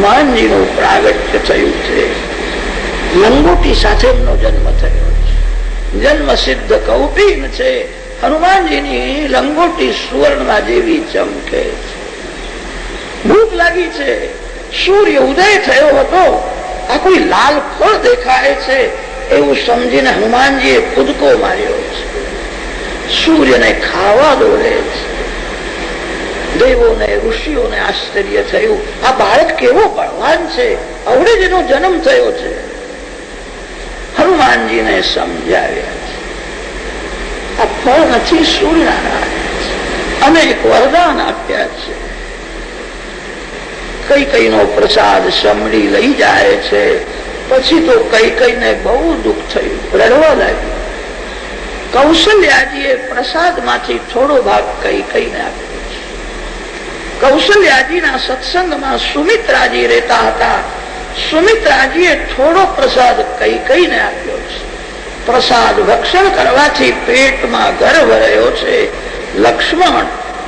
હનુમાનજીનું પ્રાગટ્ય થયું છે. લંગોટી સાથે એમનો જન્મ થયો છે. જન્મ સિદ્ધ કૌપીન છે. હનુમાનજીની લંગોટી સુવર્ણના જેવી ચમકે છે. ભૂખ લાગી છે. સૂર્ય ઉદય થયો હતો. આ કોઈ લાલ ફળ દેખાય છે એવું સમજીને હનુમાનજીએ કૂદકો માર્યો છે. સૂર્યને ખાવા દોડે છે. દેવોને ઋષિઓને આશ્ચર્ય થયું, આ બાળક કેવો બળવાન છે, અવડે જેનો જન્મ થયો છે. હનુમાનજીને સમજાવ્યા છે આ ફળ નથી, સૂર્યનારાયણ અનેક વરદાન આપ્યા છે. કઈ કઈ નો પ્રસાદ સમડી લઈ જાય છે. પછી તો કઈ કઈને બહુ દુઃખ થયું, રડવા લાગ્યું. કૌશલ્યાજીએ પ્રસાદ માંથી થોડો ભાગ કઈ કઈને આપ્યો છે. કૌશલ્યાજીના સત્સંગમાં સુમિત્રાજી રહેતા હતા. સુમિત્રાજીએ થોડો પ્રસાદ કઈ કઈને આપ્યો છે. પ્રસાદ ભક્ષણ કરવાથી પેટમાં ગર્ભ રહ્યો છે. લક્ષ્મણ,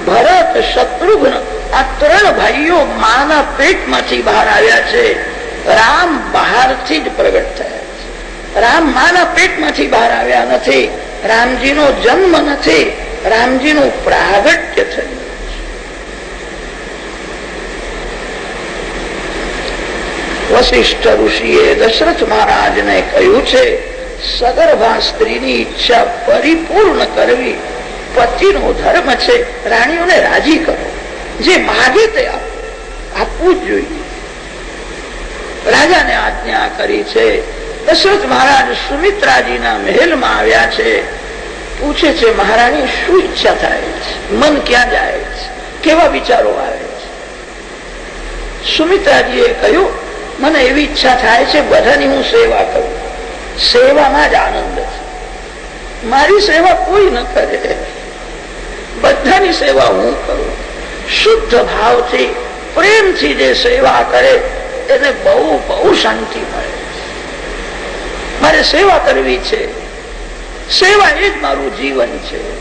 ભરત, શત્રુઘ્ન આ ત્રણ ભાઈઓ માના પેટમાંથી બહાર આવ્યા છે. રામ બહારથી જ પ્રગટ થયા છે. રામ માના પેટમાંથી બહાર આવ્યા નથી. રામજીનો જન્મ નથી, રામજીનું પ્રાગટ્ય થયું. વશિષ્ઠ ઋષિએ દશરથ મહારાજને કહ્યું છે, સગર્ભા સ્ત્રીની ઈચ્છા પરિપૂર્ણ કરવી પતિનો ધર્મ છે. રાણીઓને રાજી કરો, જે માગે તે આપવું જ જોઈએ. રાજાને આજ્ઞા કરી છે. દશરથ મહારાજ સુમિત્રાજીના મહેલમાં આવ્યા છે. પૂછે છે, મહારાણી શું ઈચ્છા થાય છે? મન ક્યાં જાય છે? કેવા વિચારો આવે છે? સુમિત્રાજીએ કહ્યું, મને એવી ઈચ્છા થાય છે બધાની હું સેવા કરું. સેવામાં જ આનંદ છે. મારી સેવા કોઈ ન કરે, બધાની સેવા હું કરું. શુદ્ધ ભાવથી પ્રેમથી જે સેવા કરે એને બહુ બહુ શાંતિ મળે. મારે સેવા કરવી છે. સેવા એ જ મારું જીવન છે.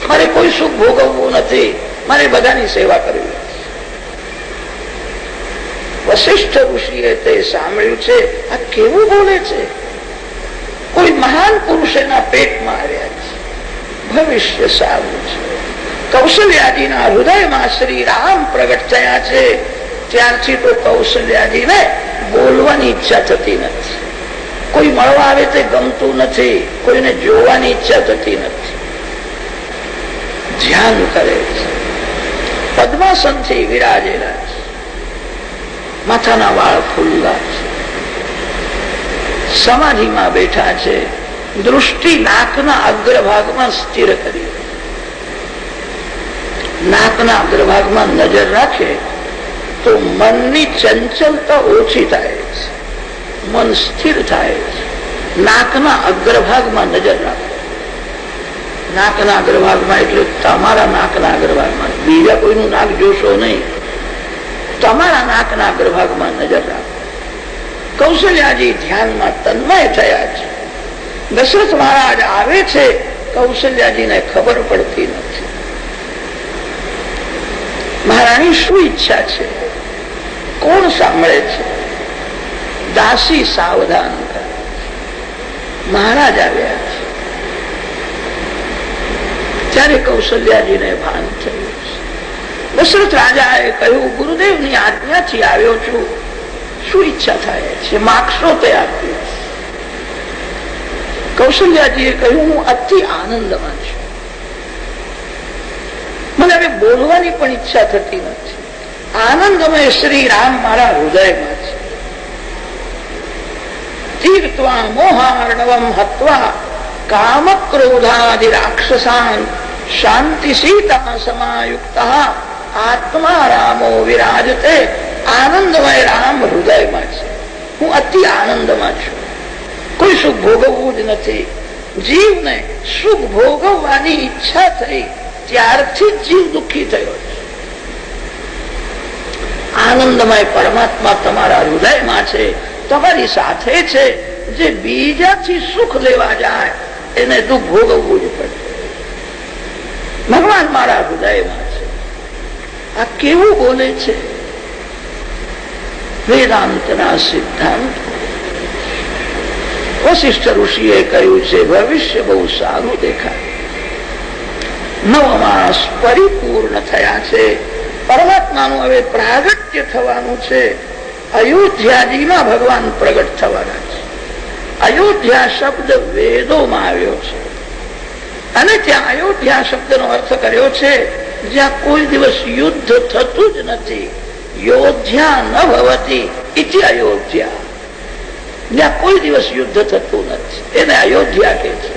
મારે કોઈ સુખ ભોગવવું નથી, મારે બધાની સેવા કરવી. વશિષ્ઠ ઋષિએ તે સાંભળ્યું છે. આ કેવું બોલે છે? કોઈ મહાન પુરુષ એના પેટમાં આવ્યા છે. ભવિષ્ય સારું છે. કૌશલ્યાજીના હૃદયમાં શ્રી રામ પ્રગટ થયા છે. ત્યારથી તો કૌશલ્યાજીને બોલવાની ઈચ્છા થતી નથી. કોઈ મળવા આવે તે ગમતું નથી. કોઈને જોવાની ઈચ્છા થતી નથી. ધ્યાન કરે છે. પદ્માસનથી વિરાજેલા છે. માથાના વાળ ખુલ્લા છે. સમાધિમાં બેઠા છે. દૃષ્ટિ નાકના અગ્રભાગમાં સ્થિર કરી. નાકના અગ્રભાગમાં નજર રાખે તો મનની ચંચલતા ઓછી થાય છે. મન સ્થિર થાય છે. નાકના અગ્રભાગમાં નજર રાખો. નાકના અગ્રભાગમાં એટલે તમારા નાકના અગ્રભાગમાં, બીજા કોઈનું નાક જોશો નહીં. તમારા નાકના અગ્રભાગમાં નજર રાખો. કૌશલ્યાજી ધ્યાનમાં તન્મય થયા છે. દશરથ મહારાજ આવે છે. કૌશલ્યાજીને ખબર પડતી નથી. મહારાણી શું ઈચ્છા છે? કોણ સાંભળે છે? દાસી સાવધાન કરે. મહારાજ આવ્યા છે. ત્યારે કૌશલ્યાજીને ભાન થયું છે. દશરથ રાજાએ કહ્યું, ગુરુદેવની આજ્ઞાથી આવ્યો છું. શું ઈચ્છા થાય છે? માગશો તે આપ્યું. કૌશલ્યાજીએ કહ્યું, હું અતિ આનંદમાં છું. મને હવે બોલવાની પણ ઈચ્છા થતી નથી. આનંદમય શ્રી રામ મારા હૃદયમાં છે. તીર્ત્વા મોહાર્ણવમ હત્વા કામ ક્રોધાદિ રાક્ષસાન શાંતિ સીતા સમાયુક્ત આત્મા રામો વિરાજતે. આનંદમય રામ હૃદયમાં છે. હું અતિ આનંદમાં છું. કોઈ સુખ ભોગવવું જ નથી. જીવને સુખ ભોગવવાની ઈચ્છા થઈ ત્યારથી જીવ દુઃખી થયો છે. આનંદમય પરમાત્મા તમારા હૃદયમાં છે, તમારી સાથે છે. જે બીજાથી સુખ લેવા જાય એને દુઃખ ભોગવવું જ પડે. ભગવાન મારા હૃદયમાં છે. આ કેવું બોલે છે? વેદાંતના સિદ્ધાંત. વશિષ્ઠ ઋષિએ કહ્યું છે ભવિષ્ય બહુ સારું દેખાય. 9 માસ પરિપૂર્ણ થયા છે. પરમાત્માનું હવે પ્રાગટ્ય થવાનું છે. અયોધ્યાજીમાં ભગવાન પ્રગટ થવાના છે. અયોધ્યા શબ્દ વેદોમાં આવ્યો છે અને ત્યાં અયોધ્યા શબ્દનો અર્થ કર્યો છે જ્યાં કોઈ દિવસ યુદ્ધ થતું જ નથી. યોધ્યા ન ભવતી ઇતિ અયોધ્યા. જ્યાં કોઈ દિવસ યુદ્ધ થતું નથી એને અયોધ્યા કહે છે.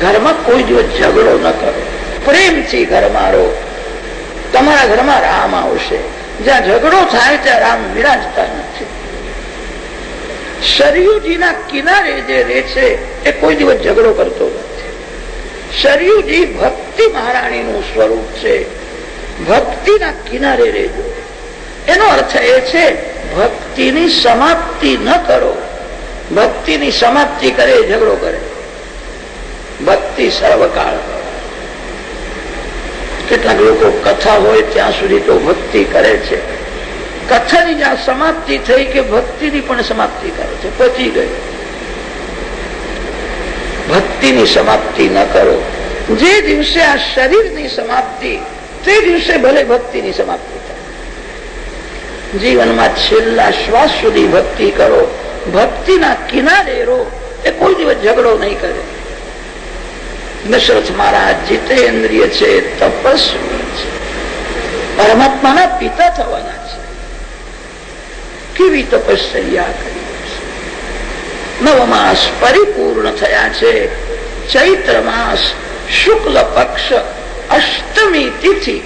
ઘરમાં કોઈ દિવસ ઝઘડો ન કરો, પ્રેમથી ઘરમાં રહો. તમારા ઘરમાં રામ આવશે. જ્યાં ઝઘડો થાય ત્યાં રામ વિરાજતા નથી. સરયુજીના કિનારે જે રહે છે એ કોઈ દિવસ ઝઘડો કરતો નથી. સરયુજી ભક્તિ મહારાણીનું સ્વરૂપ છે. ભક્તિના કિનારે રહેજો. એનો અર્થ એ છે ભક્તિની સમાપ્તિ ન કરો. ભક્તિની સમાપ્તિ કરે ઝઘડો કરે. ભક્તિ સર્વકાળ. કેટલાક લોકો કથા હોય ત્યાં સુધી તો ભક્તિ કરે છે. કથાની જ્યાં સમાપ્તિ થઈ કે ભક્તિની પણ સમાપ્તિ કરે છે. પચી ગઈ. ભક્તિની સમાપ્તિ ન કરો. જે દિવસે આ શરીરની સમાપ્તિ તે દિવસે ભલે ભક્તિની સમાપ્તિ થાય. જીવનમાં છેલ્લા શ્વાસ સુધી ભક્તિ કરો. ભક્તિના કિનારે રહો. એ કોઈ દિવસ ઝઘડો નહીં કરે. દશરથ મહારાજ જીતેન્દ્રિય છે, તપસ્વી છે, પરમાત્માના પિતા થવાના છે. કેવી તપશ્ચર્યા કરી છે. 9 માસ પરિપૂર્ણ થયા છે. ચૈત્ર માસ શુક્લ પક્ષ અષ્ટમી તિથિ.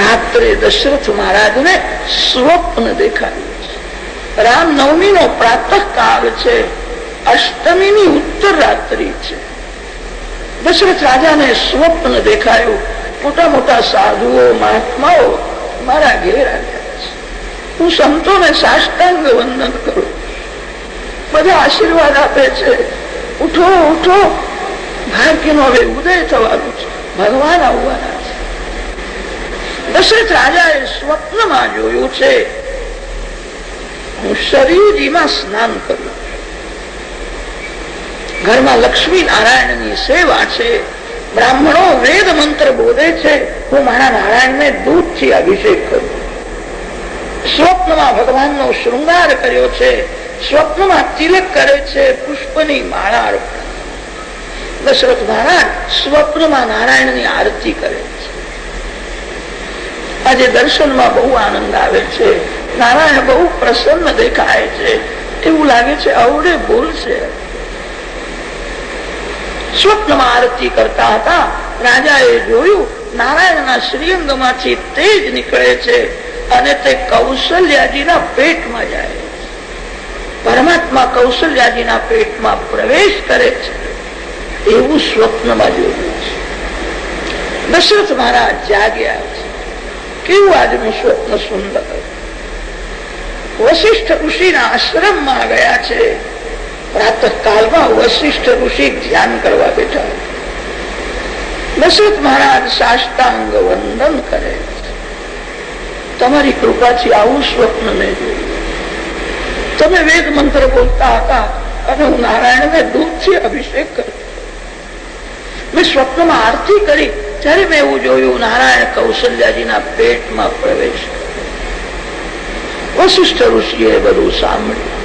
રાત્રે દશરથ મહારાજને સ્વપ્ન દેખાયું છે. રામનવમી નો પ્રાતઃ કાળ છે. અષ્ટમીની ઉત્તર રાત્રિ છે. દશરથ રાજાને સ્વપ્ન દેખાયું. મોટા મોટા સાધુઓ મહાત્માઓ મારા ઘેર આવ્યા છે. હું સંતોને સાષ્ટાંગ વંદન કરું. બધા આશીર્વાદ આપે છે. ઉઠો ઉઠો, ભાગ્યનો હવે ઉદય થવાનું છે. ભગવાન આવવાના છે. દશરથ રાજાએ સ્વપ્નમાં જોયું છે હું સરયુજીમાં સ્નાન કરું. ઘરમાં લક્ષ્મી નારાયણની સેવા છે. બ્રાહ્મણો વેદ મંત્ર બોલે છે. હું મારા નારાયણને દૂધથી અભિષેક કરું. સ્વપ્નમાં ભગવાનનો શૃંગાર કર્યો છે. સ્વપ્નમાં તિલક કરે છે. પુષ્પની માળા અર્પણ. દશરથ મહારાજ સ્વપ્નમાં નારાયણની આરતી કરે છે. આજે દર્શનમાં બહુ આનંદ આવે છે. નારાયણ બહુ પ્રસન્ન દેખાય છે. એવું લાગે છે અવડે બોલશે. સ્વપ્નમાં આરતી કરતા હતા. રાજાએ જોયું નારાયણના શ્રીઅંગમાંથી તેજ નીકળે છે અને તે કૌશલ્યાજીના પેટમાં જાય. પરમાત્મા કૌશલ્યાજીના પેટમાં પ્રવેશ કરે છે. એવું સ્વપ્નમાં જોયું છે. દશરથ મહારાજ જાગ્યા છે. કેવું આજનું સ્વપ્ન સુંદર. વશિષ્ઠ ઋષિના આશ્રમમાં ગયા છે. પ્રાતઃ કાળમાં વશિષ્ઠ ઋષિ ધ્યાન કરવા બેઠા. દશરથ મહારાજ સાષ્ટાંગ વંદન કરે. તમારી કૃપાથી આવું સ્વપ્ન મેં જોયું. તમે વેદ મંત્ર બોલતા હતા અને હું નારાયણને દૂધથી અભિષેક કર્યો. મેં સ્વપ્નમાં આરતી કરી ત્યારે મેં એવું જોયું નારાયણ કૌશલ્યાજીના પેટમાં પ્રવેશ. વશિષ્ઠ ઋષિએ બધું સાંભળ્યું.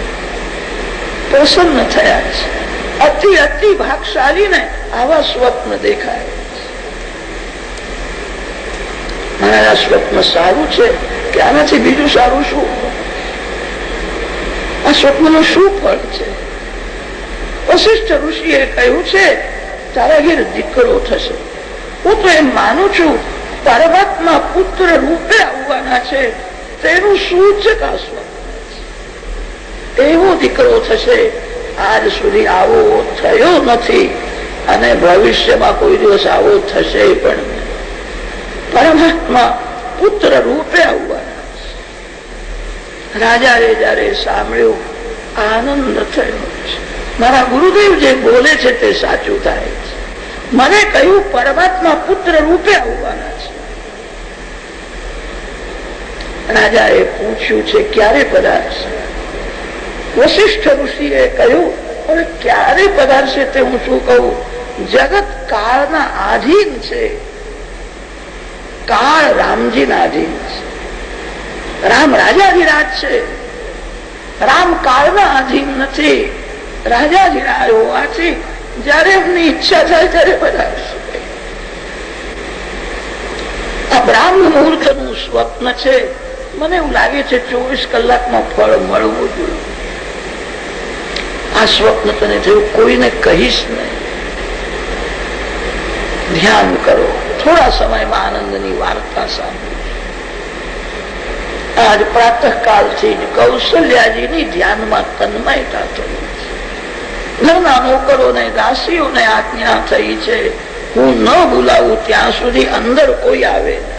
પ્રસન્ન થયા છે. અતિ અતિ ભાગશાળીને આવા સ્વપ્ન દેખાય. મારા સ્વપ્ન સારું છે કે આનાથી બીજું સારું શું? આ સ્વપ્નનું શું ફળ છે? વશિષ્ઠ ઋષિએ કહ્યું છે તારા ઘેર દીકરો થશે. હું તો એમ માનું છું પરમાત્મા પુત્ર રૂપે આવવાના છે. તેનું સૂચક આ સ્વપ્ન. એવો દીકરો થશે. આજ સુધી આવો થયો નથી અને ભવિષ્યમાં કોઈ દિવસ આવો થશે પણ નહીં. પરમાત્મા પુત્ર રૂપે આવવાના. રાજાએ જયારે સાંભળ્યું આનંદ થયો છે. મારા ગુરુદેવ જે બોલે છે તે સાચું થાય છે. મને કહ્યું પરમાત્મા પુત્ર રૂપે આવવાના છે. રાજાએ પૂછ્યું છે ક્યારે પધારશે? વશિષ્ઠ ઋષિએ કહ્યું હવે ક્યારે પધારશે તે હું શું કહું? જગત કાળના આધીન છે. કાળ રામજીના આધીન છે. રામ રાજાધિરાજ છે. રામ કાળના આધીન નથી. રાજાધિરાજ હોવાથી જયારે એમની ઈચ્છા થાય ત્યારે પધારશે. આ બ્રાહ્મ મુહૂર્ત નું સ્વપ્ન છે. મને એવું લાગે છે 24 કલાકમાં ફળ મળવું જોઈએ. આ સ્વપ્ન તને થયું, કોઈને કહીશ નહીં. ધ્યાન કરો, થોડા સમયમાં આનંદની વાર્તા સાંભળો. આજ પ્રાતઃકાલથી જ કૌશલ્યાજીની ધ્યાનમાં તન્મયતા થઈ. ઘરના નોકરોને દાસીઓને આજ્ઞા થઈ છે હું ન બોલાવું ત્યાં સુધી અંદર કોઈ આવે નહીં.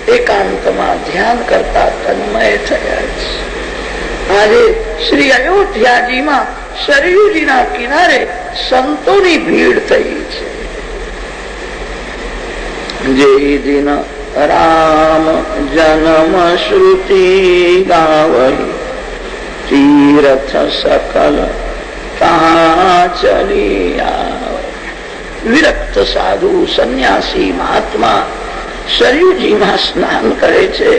એકાંતમાં ધ્યાન કરતા તન્મય થયા છે. આજે શ્રી અયોધ્યાજીમાં સરયુજીના કિનારે સંતોની ભીડ થઈ છે. જે દિન રામ જન્મ શ્રુતિ ગાવહી તીર્થ સકલ કહા ચલી આવે. વિરક્ત સાધુ સંન્યાસી મહાત્મા સરયુજીમાં સ્નાન કરે છે.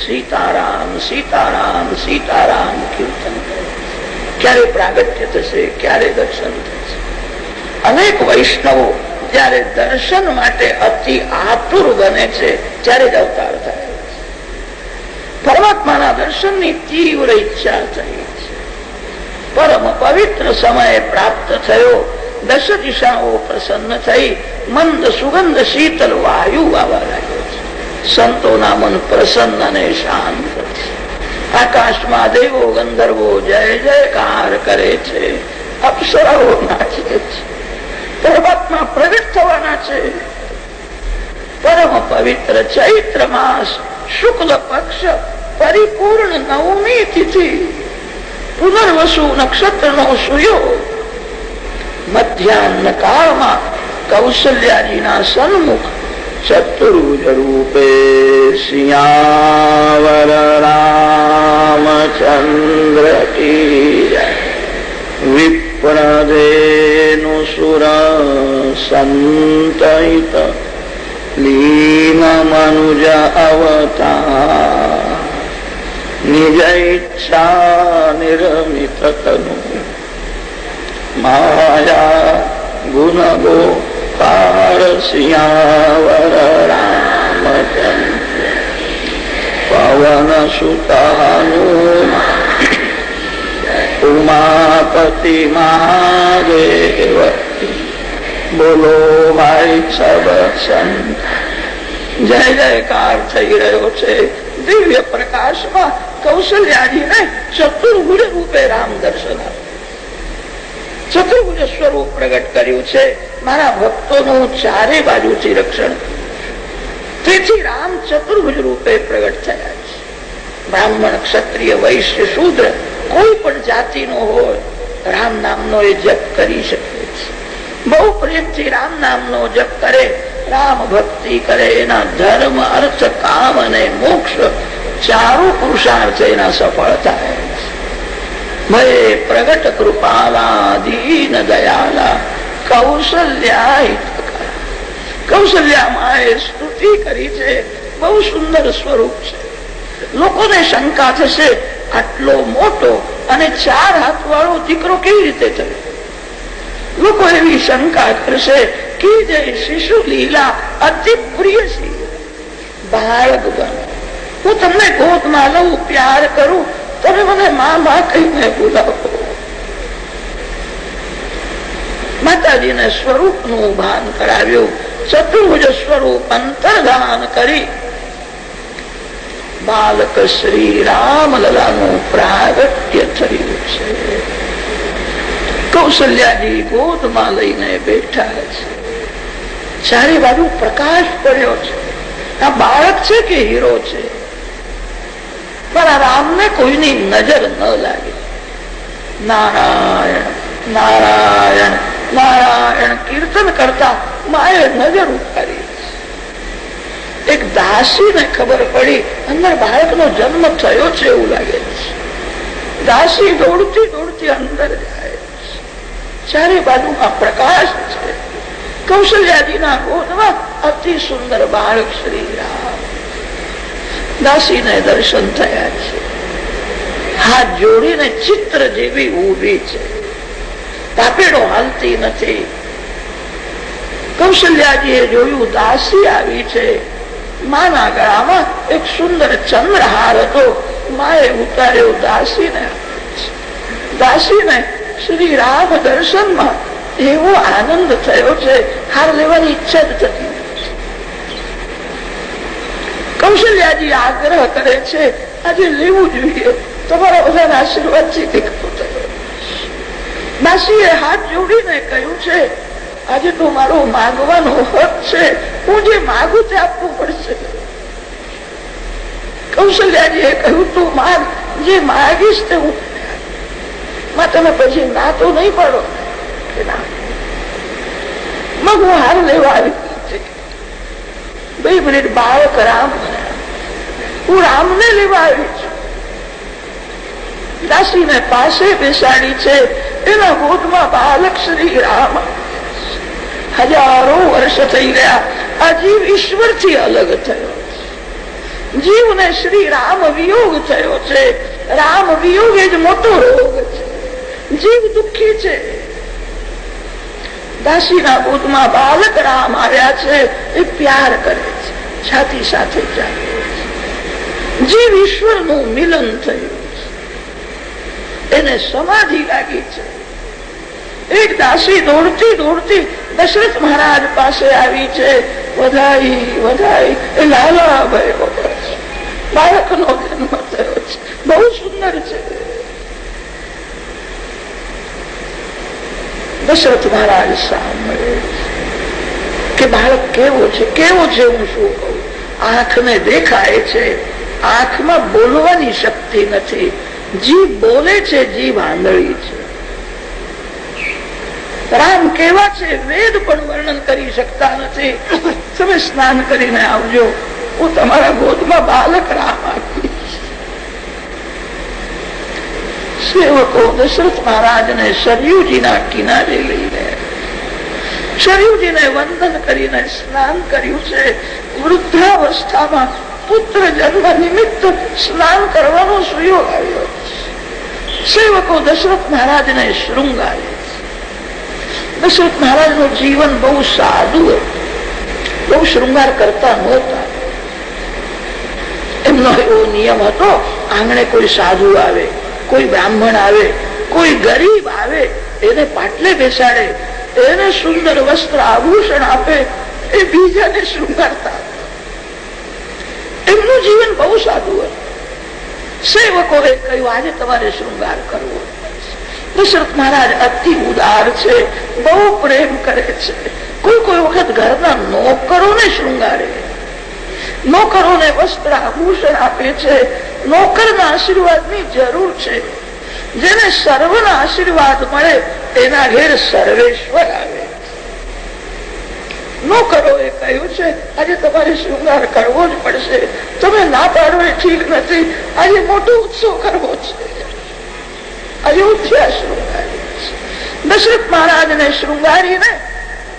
સીતારામ સીતારામ સીતારામ કીર્તન કરે. ક્યારે પ્રાગટ્ય થશે, ક્યારે દર્શન થશે? અનેક વૈષ્ણવો જયારે દર્શન માટે અતિ આતુર બને છે ત્યારે જ અવતાર થાય. પરમાત્માના દર્શનની તીવ્ર ઈચ્છા થઈ છે. પરમ પવિત્ર સમય પ્રાપ્ત થયો. દશ દિશાઓ પ્રસન્ન થઈ. મંદ સુગંધ શીતલ વાયુ આવવા લાગ્યો છે. સંતોના મન પ્રસન્ન અને શાંત છે. આકાશમાં દેવો ગંધર્વો જય જયકાર કરે છે. અપ્સરાઓ નાચે છે. પરમાત્મા પ્રગટ થવાના છે. પરમ પવિત્ર ચૈત્ર માસ શુક્લ પક્ષ પરિપૂર્ણ નવમી તિથિ પુનર્વસુ નક્ષત્ર નો સૂયો મધ્યાહ્ન કાળમાં કૌશલ્યાજીના સન્મુખ ચતુર્ભુજ રૂપે સિયાવર રામચંદ્ર કી જય. વિપ્રધેનુ સુર સંતહિત લીન મનુજ અવતાર નિજ ઈચ્છા નિર્મિત તનુ માયા ગુણ ગોપાળ સિયાવર રામચંદ્ર પવન સુતાનું ઉમાપતિ મહાદેવ. બોલો ભાઈ સબ સંત. જય જયકાર થઈ રહ્યો છે. દિવ્ય પ્રકાશમાં કૌશલ્યાજીને ચતુર્ભુજ રૂપે રામ દર્શન આપ્યું. ચતુર્ભુજ સ્વરૂપ પ્રગટ કર્યું છે. મારા ભક્તોનું ચારે બાજુથી રક્ષણ. તેથી રામ ચતુર્ભુજ રૂપે પ્રગટ થયા છે. બ્રાહ્મણ, ક્ષત્રિય, વૈશ્ય, શૂદ્ર કોઈ પણ જાતિનો હોય રામ નામનો એ જપ કરી શકે છે. બહુ પ્રેમથી રામ નામનો જપ કરે, રામ ભક્તિ કરે, એના ધર્મ, અર્થ, કામ અને મોક્ષ ચારો પુરુષાર્થ એના સફળ થાય. ભય પ્રગટ કૃપાલા દીન દયાલા કૌશલ્યા. કૌશલ્યામાં સ્તુતિ કરી છે. બહુ સુંદર સ્વરૂપ છે. લોકોને શંકા થશે આટલો મોટો અને 4 હાથ વાળો દીકરો કેવી રીતે થયો? લોકો એવી શંકા કરશે કે જે શિશુ લીલા અતિ પ્રિય છે. બાળક બનો, હું તમને ગોદમાં લઉં, પ્યાર કરું, તમે મને મા મા કહીને બોલાવો. માતાજીને સ્વરૂપ નું ભાન કરાવ્યું. ચતુર્ભુજ સ્વરૂપ અંતર્ધાન કરી બાલક શ્રી રામલલાનું પ્રાગટ્ય થયું છે. કૌશલ્યાજી ગોદમાં લઈને બેઠા છે. ચારે બાજુ પ્રકાશ પડ્યો છે. આ બાળક છે કે હીરો છે? પણ આ રામને કોઈની નજર ન લાગે. નારાયણ નારાયણ નારાયણ કીર્તન કરતા માએ નજર ઉતારી. એક દાસીને ખબર પડી અંદર બાળકનો જન્મ થયો છે એવું લાગે છે. દાસી દોડતી દોડતી અંદર જાય, ચારે બાજુમાં પ્રકાશ છે. કૌશલ્યાજીના ગોદમાં અતિ સુંદર બાળક શ્રી રામ. દાસીને દર્શન થયા છે, હાથ જોડીને ચિત્ર જેવી ઊભી છે, તાપેડો હાલતી નથી. કૌશલ્યાજીએ જોયું દાસી આવી છે. માના ગળામાં એક સુંદર ચંદ્રહાર હતો, માએ ઉતાર્યો દાસીને. દાસીને શ્રી રામ દર્શનમાં એવો આનંદ થયો છે, હાર લેવાની ઈચ્છા જ થતી નથી. કૌશલ્યાજી આગ્રહ કરે છે, આજે લેવું જોઈએ, તમારા બધાના આશીર્વાદથી દીકરો થયો. દાસીએ હાથ જોડીને કહ્યું છે, આજે તો મારો માગવાનો હક છે, હું જે માગું તે આપવું પડશે. કૌશલ્યાજીએ કહ્યું, તું માગ, જે માગીશ તે હું. તમે પછી ના તો નહીં પાડો. મગ હું હાર લેવા આવી. 2 મિનિટ બાળક રામ, હું રામને લેવા આવી છું. દાસીને પાસે બેસાડી છે, એના ગોદમાં બાલક શ્રી રામ. હજારો વર્ષ થઈ ગયા, આ જીવ ઈશ્વર થી અલગ થયો. જીવને શ્રી રામ વિયોગ થયો છે. રામ વિયોગ એ જ મોટો રોગ છે. જીવ દુઃખી છે. દાસીના ગોદમાં બાલક રામ આવ્યા છે, એ પ્યાર કરે છે, છાતી સાથે ચાલે છે. જીવ ઈશ્વર નું મિલન થયું છે, એને સમાધિ લાગી છે. એક દાસી દોડતી દોડતી દશરથ મહારાજ પાસે આવી છે. વધાઈ વધાઈ, એ લાલા ભયો, બાળકનો જન્મ થયો છે, બહુ સુંદર છે. દશરથ મહારાજ સાંભળે કે બાળક કેવો છે, કેવો છે. હું શું કહું, આંખને દેખાય છે, આંખમાં બોલવાની શક્તિ નથી. જીભ બોલે છે, જીભ આંધળી છે. રામ કેવા છે, વેદ પણ વર્ણન કરી શકતા નથી. તમે સ્નાન કરીને આવજો, હું તમારા ગોદમાં બાલક રામ આપીશ. સેવકો દશરથ મહારાજને સરયુજીના કિનારે લઈ ગયા. સરયુજીને વંદન કરીને સ્નાન કર્યું છે. વૃદ્ધાવસ્થામાં પુત્ર જન્મ નિમિત્ત સ્નાન કરવાનો સુયોગ આવ્યો. સેવકો દશરથ મહારાજને શૃંગારે. દશરથ મહારાજ નું જીવન બહુ સાદું હતું, બહુ શૃંગાર કરતા નહોતા. એમનો એવો નિયમ હતો, આંગણે કોઈ સાધુ આવે, કોઈ બ્રાહ્મણ આવે, કોઈ ગરીબ આવે, એને પાટલે બેસાડે, એને સુંદર વસ્ત્ર આભૂષણ આપે, એ બીજાને શૃંગારતા. એમનું જીવન બહુ સાદું હતું. સેવકોએ કહ્યું, આજે તમારે શૃંગાર કરવો. દશરથ મહારાજ અતિ ઉદાર છે, બહુ પ્રેમ કરે છે. કોઈ કોઈ વખત ઘરના નોકરોને શૃંગારે, નોકરોને વસ્ત્ર આભૂષણ આપે છે. નોકરના આશીર્વાદની જરૂર છે. જેને સર્વના આશીર્વાદ મળે એના ઘેર સર્વેશ્વર આવે. નોકરોએ કહ્યું છે, આજે તમારે શૃંગાર કરવો જ પડશે. તમે ના પાડો એ ઠીક નથી. આજે મોટો ઉત્સવ કરવો છે. અયોધ્યા શૃંગારી. દશરથ મહારાજને શૃંગારીને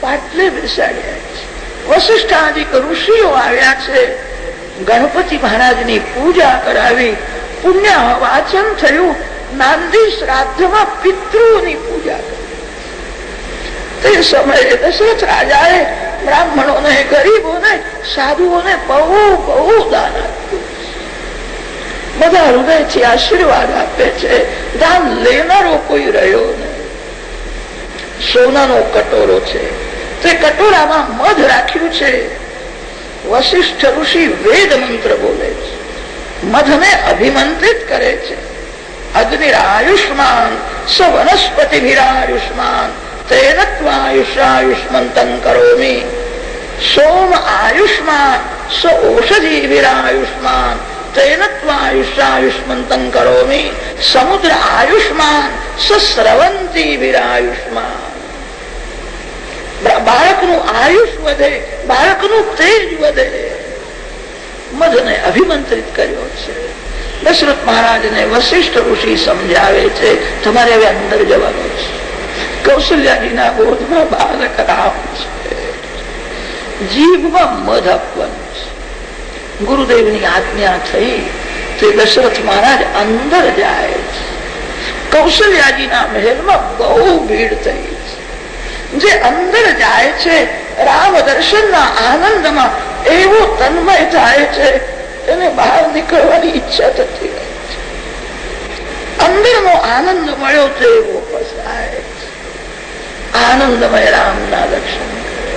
પાટલે બેસાડ્યા છે. વશિષ્ઠાદિક ઋષિઓ આવ્યા છે. ગણપતિ મહારાજની પૂજા કરાવી, પુણ્ય વાચન થયું. નાંદી શ્રાદ્ધમાં પિતૃઓની પૂજા કરી. તે સમયે દશરથ રાજાએ બ્રાહ્મણોને, ગરીબોને, સાધુઓને બહુ બહુ દાન આપ્યું. બધા હૃદયથી આશીર્વાદ આપે છે. દાન લેનારો કોઈ રહ્યો નહીં. સોનાનો કટોરો છે, તે કટોરામાં મધ રાખ્યું છે. વશિષ્ઠ ઋષિ વેદ મંત્ર બોલે છે, મધને અભિમંત્રિત કરે છે. અગ્નિરાયુષ્માન સ વનસ્પતિભિરાયુષ્માન તેન ત્વાયુષાયુષ્મંતં કરોમિ. સોમ આયુષ્માન સ ઔષધિભિરાયુષ્માન તેન ત્વાયુષાયુષ્મંતં કરોમિ. સમુદ્ર આયુષ્માન સ સ્રવંતીભિરાયુષ્માન. બાળકનું આયુષ વધે, બાળકનું તેજ વધે. મધને અભિમંત્રિત કર્યો છે. દશરથ મહારાજને વશિષ્ઠ ઋષિ સમજાવે છે, તમારે હવે અંદર જવાનું છે. કૌશલ્યાજીના ગોદમાં બાલક રામ છે, જીભમાં મધ આપવાનું છે. ગુરુદેવની આજ્ઞા થઈ તે દશરથ મહારાજ અંદર જાય છે. કૌશલ્યાજીના મહેલમાં બહુ ભીડ થઈ છે. જે અંદર જાય છે રામ દર્શનના આનંદમાં એવો તન્મય થાય છે, એને બહાર નીકળવાની ઈચ્છા થતી નથી. અંદરનો આનંદ મળ્યો તો એવો પસાય આનંદમય રામના દર્શન કરે.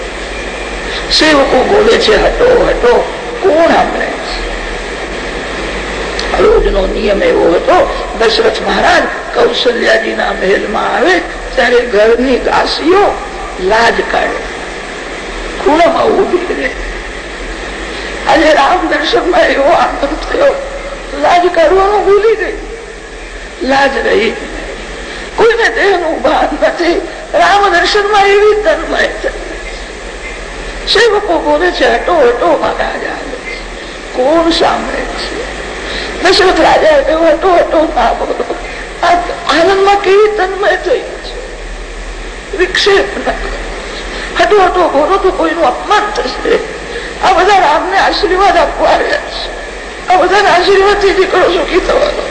સેવકો બોલે છે, હટો હટો. કોણ આપણે? રોજનો નિયમ એવો હતો, દશરથ મહારાજ કૌશલ્યાજીના મહેલમાં આવે ત્યારે ઘરની દાસીઓ લાજ કાઢે, ખૂણામાં ઉભી રહે. આજે રામ દર્શનમાં એવો આનંદ થયો, લાજ કાઢવાનું ભૂલી ગઈ. લાજ રહી, કોઈને દેહનું ભાન નથી. રામ દર્શનમાં એવી તન્મય સેવકો બોલે છે, હટો હટો. મહારાજ આવે, કોણ સાંભળે છે? દશરથ રાજા એવો હટો હટો ના બોલો. આ આનંદમાં કેવી તન્મય થઈ છે, વિક્ષેપ ના હટો હટો બોલો તો કોઈનું અપમાન થશે. આ બધા રામને આશીર્વાદ આપવા રહ્યા છે. આ બધા આશીર્વાદ થી દીકરો સુખી થવાનો.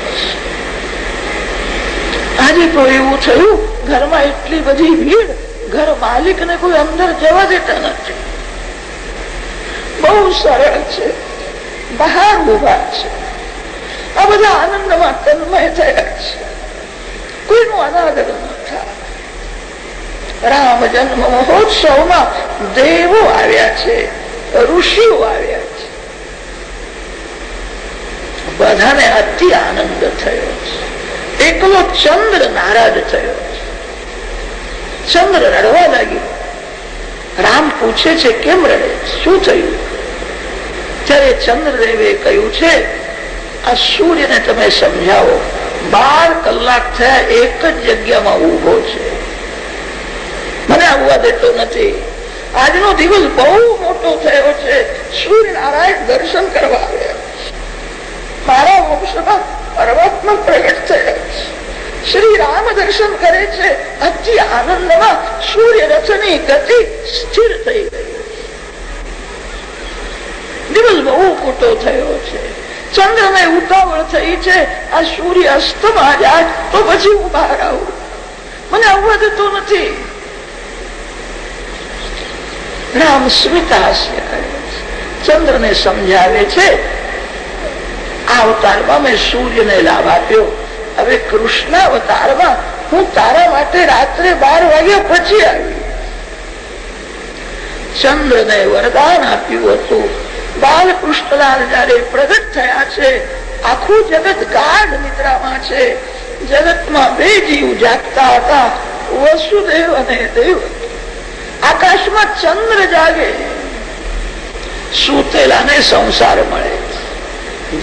આજે તો એવું થયું, ઘરમાં એટલી બધી ભીડ, ઘર માલિક ને કોઈ અંદર જવા દેતા નથી. બહુ સરળ છે, બહાર ઉભા છે. આ બધા આનંદમાં તન્મય થયા છે, કોઈનું અનાદર ન થાય. રામ જન્મ મહોત્સવમાં દેવો આવ્યા છે, ઋષિઓ આવ્યા છે. બધાને અતિ આનંદ થયો છે. એકલો ચંદ્ર નારાજ થયો છે. ચંદ્ર રડવા લાગ્યો. રામ પૂછે છે, કેમ રડે? શું થયું? ત્યારે ચંદ્રદેવે કહ્યું છે, આ સૂર્યને તમે સમજાવો. 12 કલાક થયા એક જ જગ્યામાં ઉભો છે, મને આવવા દેતો નથી. આજનો દિવસ બહુ મોટો થયો છે. સૂર્યનારાયણ દર્શન કરવા આવ્યા. મારા વંશમાં પરમાત્મા પ્રગટ થયા છે. શ્રી રામ દર્શન કરે છે. અતિ આનંદમાં સૂર્ય રથની ગતિ સ્થિર થઈ ગઈ. દિવસ બહુ મોટો થયો છે. ચંદ્રને ઉતાવળ થઈ છે, આ સૂર્ય અસ્તમાં જાય તો પછી હું બહાર આવું, મને આવવા દેતો નથી. રામ સ્મિત હાસ્ય કરે છે, ચંદ્રને સમજાવે છે, આ અવતારમાં મેં સૂર્યને લાભ આપ્યો, હવે કૃષ્ણ અવતારમાં હું તારા માટે રાત્રે 12 વાગ્યા પછી આવી. ચંદ્રને વરદાન આપ્યું હતું. બાલકૃષ્ણલાલ જયારે પ્રગટ થયા છે, આખું જગત ગાઢ નિદ્રામાં છે. જગતમાં 2 જીવ જાગતા હતા, વસુદેવ અને દેવ. આકાશમાં ચંદ્ર જાગે, સૂતેલાને સંસાર મળે,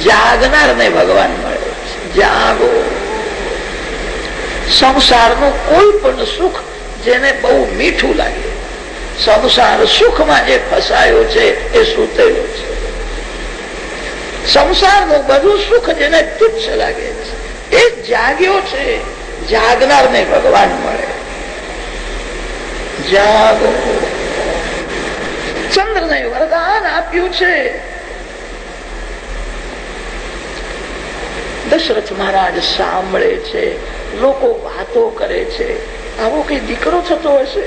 જાગનારને ભગવાન મળે. જાગો. સંસારનું કોઈ પણ સુખ જેને બહુ મીઠું લાગે, સંસાર સુખમાં જે ફસાયો છે એ સૂતેલો છે. સંસારનું બધું સુખ જેને તુચ્છ લાગે છે એ જાગ્યો છે. જાગનારને ભગવાન મળે. જાગો. ચંદ્રને વરદાન આપ્યું છે. દશરથ મહારાજ સાંભળે છે, લોકો વાતો કરે છે, આવો કઈ દીકરો થતો હશે,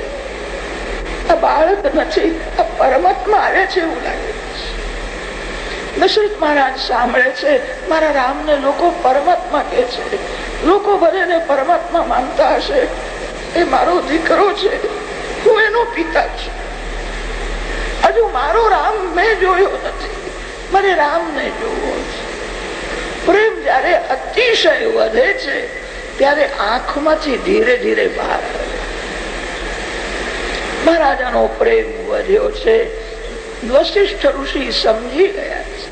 આ બાળક નથી, આ પરમાત્મા આવ્યા છે એવું લાગે છે. દશરથ મહારાજ સાંભળે છે, મારા રામને લોકો પરમાત્મા કહે છે. લોકો ભલે પરમાત્મા માનતા હશે, એ મારો દીકરો છે, હું એનો પિતા છું. હજુ મારો રામ મેં જોયો નથી, મને રામને જોવો છે. પ્રેમ જયારે અતિશય વધે છે ત્યારે આંખમાંથી ધીરે ધીરે બહાર આવે. મહારાજાનો પ્રેમ વધ્યો છે. વશિષ્ઠ ઋષિ સમજી ગયા છે,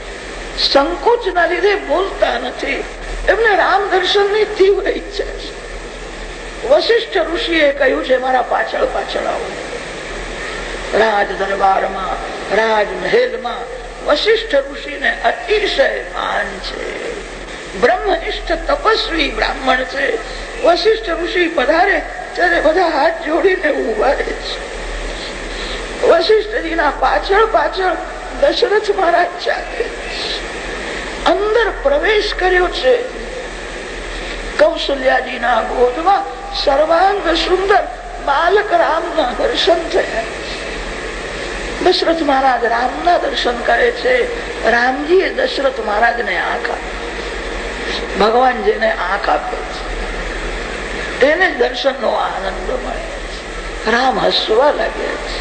સંકોચના લીધે બોલતા નથી. એમને રામ દર્શનની તીવ્ર ઈચ્છા છે. વશિષ્ઠ ઋષિએ કહ્યું છે, મારા પાછળ પાછળ આવો. રાજ દરબારમાં, રાજમહેલમાં વશિષ્ઠ ઋષિને અતિશય માન છે. બ્રહ્મનિષ્ઠ તપસ્વી બ્રાહ્મણ છે. વશિષ્ઠ ઋષિ પધારે ત્યારે બધા હાથ જોડીને ઉભા રહે છે. વશિષ્ઠજીના પાછળ પાછળ દશરથ મહારાજ ચાલે. અંદર પ્રવેશ કર્યો છે. કૌશલ્યાજીના ગોદમાં સર્વાંગ સુંદર બાલક રામના દર્શન થયા. દશરથ મહારાજ રામના દર્શન કરે છે. રામજીએ દશરથ મહારાજને આંખ આપી. ભગવાન જેને આંખ આપે છે એને દર્શનનો આનંદ મળે. રામ હસવા લાગ્યા છે.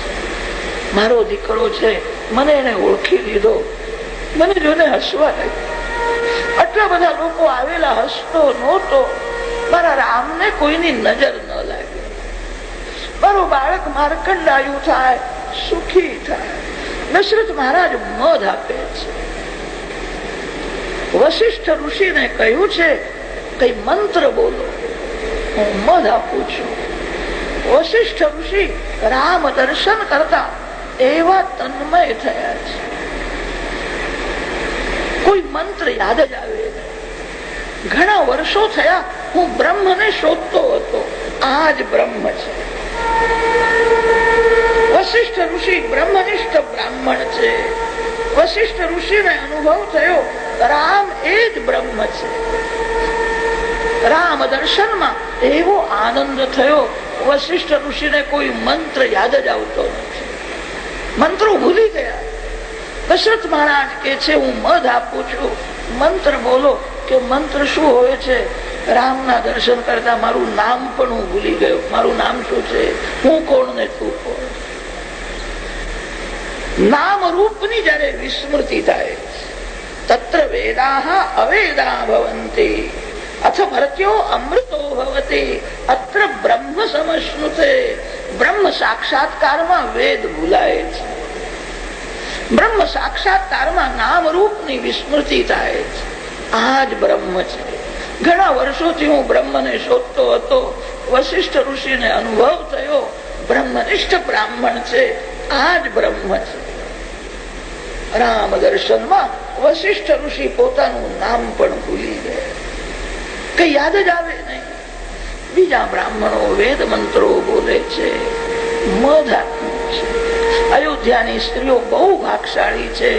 મારો દીકરો છે, મને એને ઓળખી લીધો. મને જોઈને હસવા લાગ્યો. આટલા બધા લોકો આવેલા, હસતો નહોતો. મારા રામને કોઈની નજર ન લાગે. મારો બાળક માર્કંડાયું થાય, સુખી થાય. દશરથ મહારાજ મધ આપે છે. વશિષ્ઠ ઋષિને કહ્યું છે કઈ મંત્ર બોલો, હું મધ આપું છું. વશિષ્ઠ ઋષિ રામ દર્શન કરતા એવા તન્મય થયા છે. કોઈ મંત્ર યાદ જ આવે. ઘણા વર્ષો થયા હું બ્રહ્મને શોધતો હતો. આ જ બ્રહ્મ છે. વશિષ્ઠ ઋષિ બ્રહ્મનિષ્ઠ બ્રાહ્મણ છે. વશિષ્ઠ ઋષિને અનુભવ થયો રામ એ જ બ્રહ્મ છે. રામ દર્શનમાં એવો આનંદ થયો. વશિષ્ઠ ઋષિને કોઈ મંત્ર યાદ જ આવતો નથી. મંત્રો ભૂલી ગયા. દશરથ મહારાજ કે છે હું મધ આપું છું, મંત્ર બોલો. કે મંત્ર શું હોય છે? રામના દર્શન કરતા મારું નામ પણ હું ભૂલી ગયો. મારું નામ શું છે? હું કોણ ને તું કોણ? નામ રૂપની જયારે વિસ્મૃતિ થાય તત્ર વેદાહ અવેદા ભવંતી અથ મર્ત્યો અમૃતો ભવતી અત્ર બ્રહ્મ સમશ્નુતે. બ્રહ્મ સાક્ષાત્કારમાં વેદ ભૂલાય છે. બ્રહ્મ સાક્ષાત્કારમાં નામ રૂપની વિસ્મૃતિ થાય છે. આ જ બ્રહ્મ છે. ઘણા વર્ષોથી હું બ્રહ્મને શોધતો હતો. વશિષ્ઠ ઋષિને અનુભવ થયો બ્રહ્મનિષ્ઠ બ્રાહ્મણ છે. આ જ બ્રહ્મ છે. રામ દર્શનમાં વશિષ્ઠ ઋષિ પોતાનું નામ પણ ભૂલી ગયા. કઈ યાદ જ આવે નહીં. બીજા બ્રાહ્મણો વેદ મંત્રો બોલે છે. મધ આપવું છે. અયોધ્યાની સ્ત્રીઓ બહુ ભાગશાળી છે.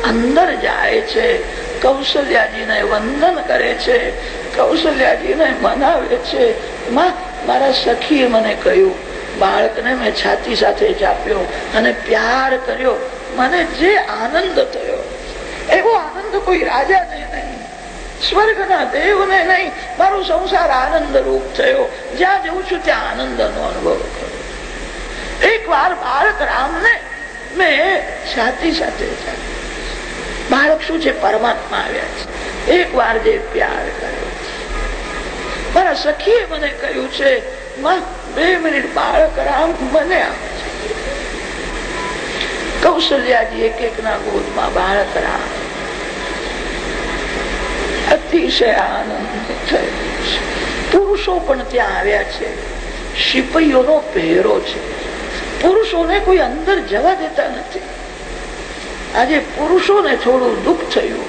અંદર જાય છે. કૌશલ્યાજીને વંદન કરે છે. કૌશલ્યાજીને મનાવે છે. મારા સખીએ મને કહ્યું, બાળકને મેં છાતી સાથે ચાપ્યો અને પ્યાર કર્યો. મને જે આનંદ થયો એવો આનંદ કોઈ રાજાને નહીં, સ્વર્ગના દેવને નહીં. મારો સંસાર આનંદ રૂપ થયો. જ્યાં જઉં છું ત્યાં આનંદનો અનુભવ કરું. એક વાર બાળક રામને મેં છાતી સાથે ચાપ્યો. બાળક શું છે? પરમાત્મા આવ્યા છે. એક વાર જે પ્યાર કર્યો. મારા સખીએ મને કહ્યું છે 2 મિનિટ બાળક રામ મને આપે છે. કૌશલ્યાજી એક એક ના ગોદમાં બાળક રામ. અતિશય આનંદ થયો છે. પુરુષો પણ ત્યાં આવ્યા છે. શિપૈયોનો પહેરો છે. પુરુષોને કોઈ અંદર જવા દેતા નથી. આજે પુરુષોને થોડું દુઃખ થયું.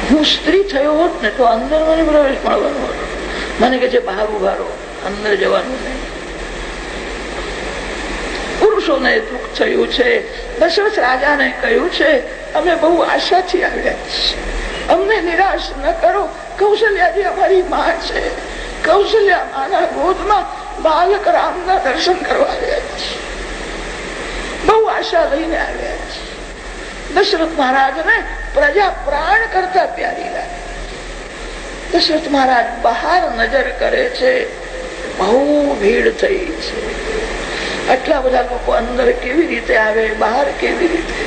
હું સ્ત્રી થયો હોત ને તો અંદર મને પ્રવેશ મળવાનો હતો. મને કે છે બહાર ઉભા રહો, અંદર જવાનું નહીં. પુરુષોને દુઃખ થયું છે. દશરથ રાજાને કહ્યું છે અમે બહુ આશાથી આવ્યા છીએ, અમને નિરાશ ન કરો. કૌશલ્યાજી અમારી માં છે. કૌશલ્યા માના ગોદમાં બાલક રામના દર્શન કરવા આવ્યા છે. બહુ આશા લઈને આવ્યા છે. દશરથ મહારાજને પ્રજા પ્રાણ કરતા પ્યારી લાગે. દશરથ મહારાજ બહાર નજર કરે છે. બહુ ભીડ થઈ છે. આટલા બધા લોકો અંદર કેવી રીતે આવે, બહાર કેવી રીતે?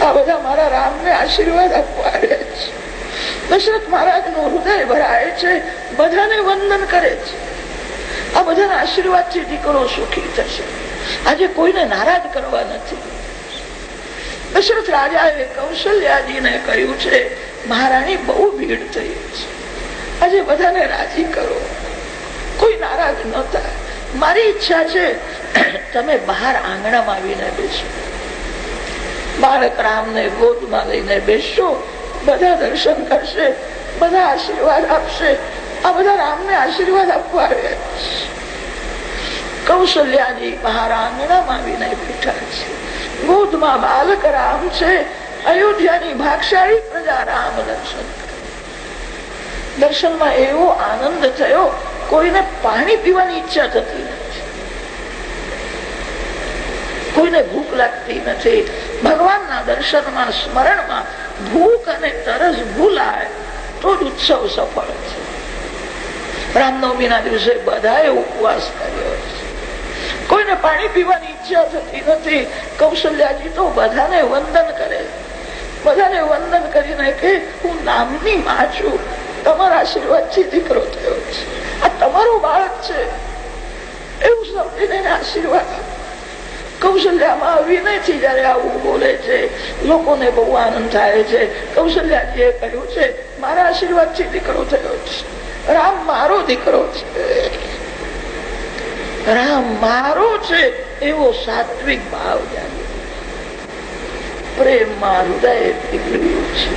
આ બધા મારા રામને આશીર્વાદ આપવા આવ્યા છે. દશરથ મહારાજ નું હૃદય ભરાય છે. બધાને વંદન કરે છે. આ બધાના આશીર્વાદથી દીકરો સુખી થશે. આજે કોઈને નારાજ કરવા નથી. દશરથ રાજાએ કૌશલ્યાજીને કહ્યું છે મહારાણી બહુ ભીડ થઈ છે, આજે બધાને રાજી કરો, કોઈ નારાજ ન થાય. મારી ઈચ્છા છે તમે બહાર આંગણામાં આવીને બેસો. બાળક રામને ગોદમાં લઈને બેસશો, બધા દર્શન કરશે, બધા આશીર્વાદ આપશે. આ બધા રામને આશીર્વાદ આપવા આવ્યા. કૌશલ્યાજી બહાર આંગણામાં આવીને બેઠા છે. ગોદમાં બાલક રામ છે. અયોધ્યાની ભાગશાળી પ્રજા રામ દર્શન કરે. દર્શનમાં એવો આનંદ થયો, કોઈને પાણી પીવાની ઈચ્છા થતી નથી, કોઈને ભૂખ લાગતી નથી. ભગવાનના દર્શનમાં સ્મરણમાં ભૂખ અને તરસ ભૂલાય તો જ ઉત્સવ સફળ છે. રામનવમીના દિવસે બધાએ ઉપવાસ કર્યો છે. કોઈને પાણી પીવાની ઈચ્છા થતી નથી. કૌશલ્યાજી તો બધાને વંદન કરે, બધાને વંદન કરીને કે હું નામની માં છું, તમારા આશીર્વાદથી દીકરો થયો છે, આ તમારું બાળક છે એવું સમજીને આશીર્વાદ. કૌશલ્યામાં વિનયથી જયારે આવું બોલે છે, લોકોને બહુ આનંદ થાય છે. કૌશલ્યાજીએ કહ્યું છે, મારા આશીર્વાદથી દીકરો થયો છે, રામ મારો દીકરો છે, રામ મારો છે એવો સાત્વિક ભાવ જાગે. પ્રેમમાં હૃદય પીગળ્યું છે.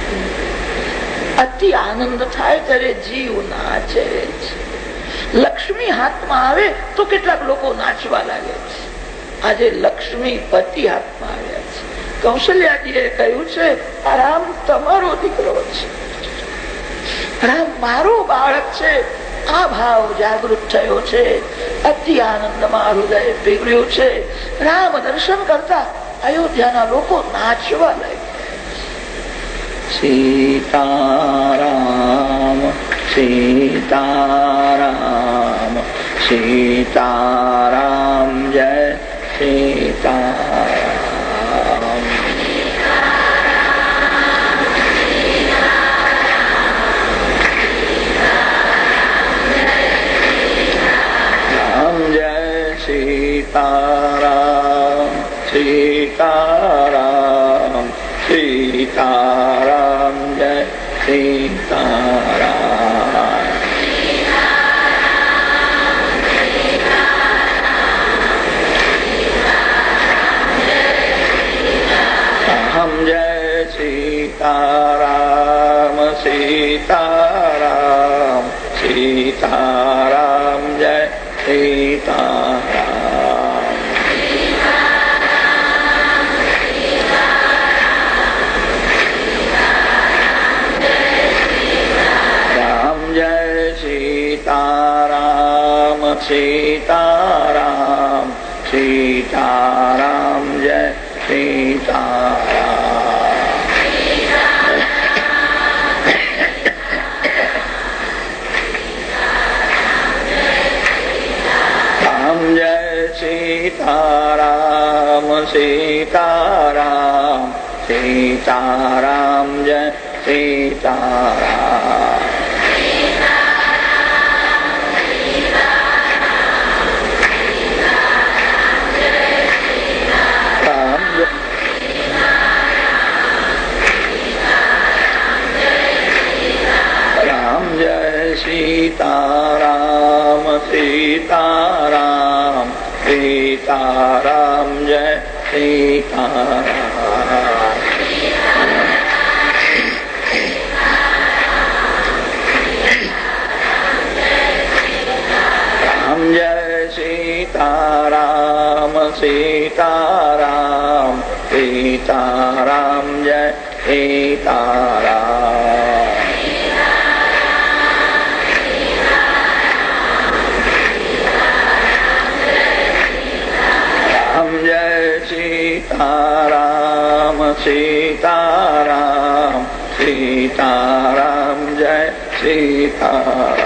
અતિ આનંદ થાય ત્યારે જીવ નાચે છે. લક્ષ્મી હાથમાં આવે તો કેટલાક લોકો નાચવા લાગે છે. આજે લક્ષ્મી પતિ હાથમાં આવ્યા છે. કૌશલ્યાજીએ કહ્યું છે, આ રામ તમારો દીકરો છે, રામ મારો બાળક છે. આ ભાવ જાગૃત થયો છે. અતિ આનંદમાં હૃદય પીગળ્યું છે. રામ દર્શન કરતા અયોધ્યાના લોકો નાચવા લાગ્યા. સીતારામ સીતારામ સીતારામ જય સીતારામ. રામ જય સીતારામ સીતારામ સીતારામ જય સીતારામ. રામ જય સીતારામ સીતારામ સીતારામ જય સીતારામ. સીતારામ સીતારામ સીતારામ જય સીતારામ. રામ જય સીતારામ સીતારામ સીતારામ જય સીતારામ. સીતારામ સીતારામ સીતારામ જય સીતારામ. રામ જય સીતારામ સીતારામ સીતારામ જય સીતારામ. સીતારામ સીતારામ સીતારામ જય સીતારામ.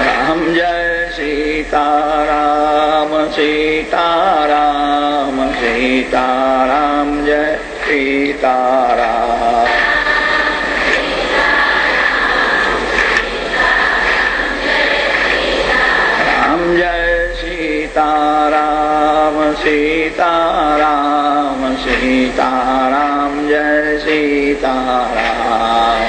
રામ જય સીતારામ સીતારામ સીતારામ જય સીતારામ. સીતારામ સીતારામ સીતારામ જય સીતારામ.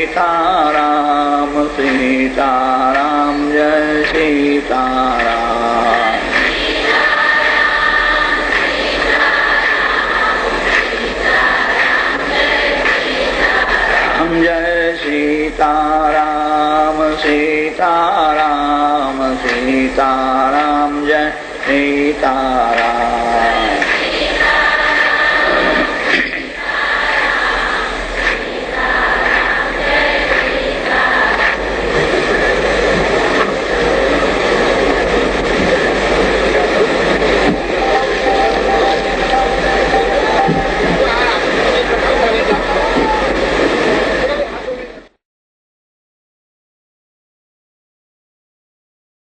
સીતારામ સીતારામ જય સીતારામ. જય સીતારામ સીતારામ સીતારામ જય સીતારામ.